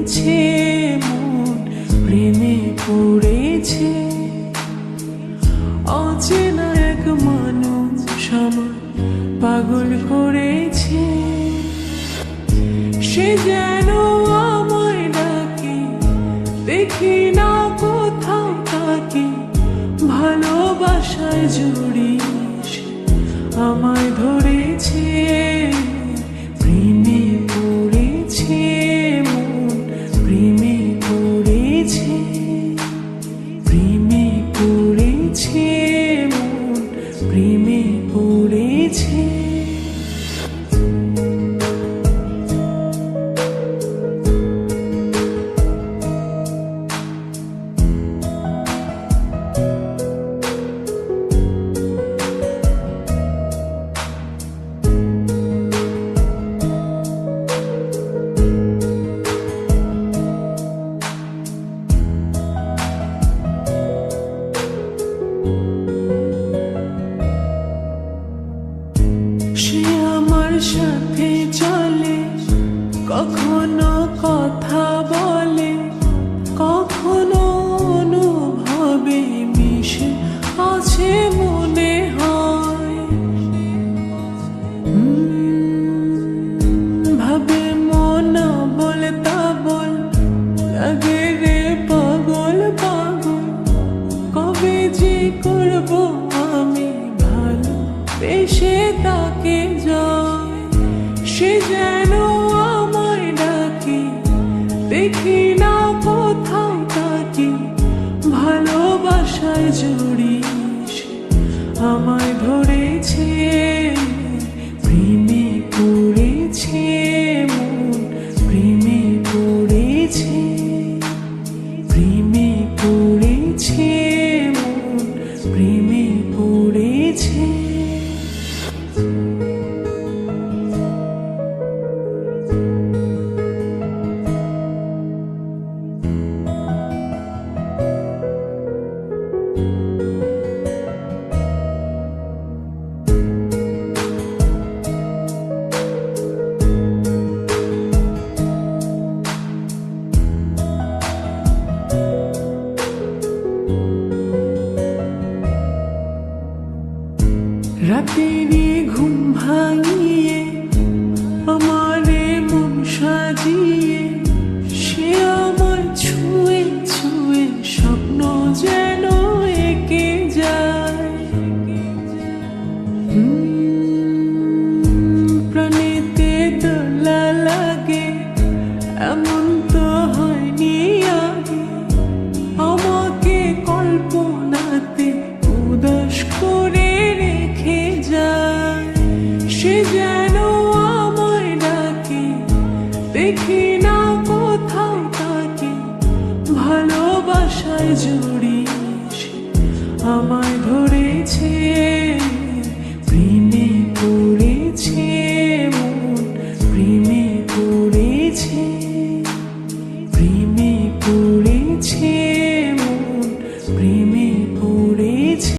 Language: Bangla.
পড়েছে মন, প্রেমে পড়েছে। অচেনা এক মানুষ আমার পাগল করেছে। সে যেন আমায় ডাকে, দেখি না কোথাও তাকে। ভালোবাসায় জড়িয়ে আমায় ধরেছে, প্রেমে পড়েছে মন, প্রেমে পড়েছে। প্রেমে পড়েছে মন, প্রেমে পড়েছে। সে আমার সাথে চলে, কখনো কথা বলে, কখনো অনুভবে মিশে আছে মনে হয়। ভাবে মন বলতা বল, লাগে রে পাগল পাগল। কবে যে করবো আমি ভালো বেশে তাকে যায়। সে যেন আমায় ডাকে, দেখি না কোথাও তাকে। ভালোবাসায় জড়িয়ে আমায় ধরেছে, প্রেমে পড়েছে মন, প্রেমে পড়েছে। প্রেমে পড়েছে মন, প্রেমে পড়েছে। রাতেরই ঘুম ভাঙিয়ে আমারে মন সাজিয়ে, সে আমার ছুঁয়ে ছুঁয়ে স্বপ্ন যেন এঁকে যায়। প্রাণেতে দোলা লাগে, এমন তো হয়নি আগে। আমাকে কল্পনাতে উদাস করে রেখে যায়। সে যেন আমায় ডাকে, দেখি না কোথাও তাকে। ভালোবাসায় জড়িয়ে আমায় ধরেছে।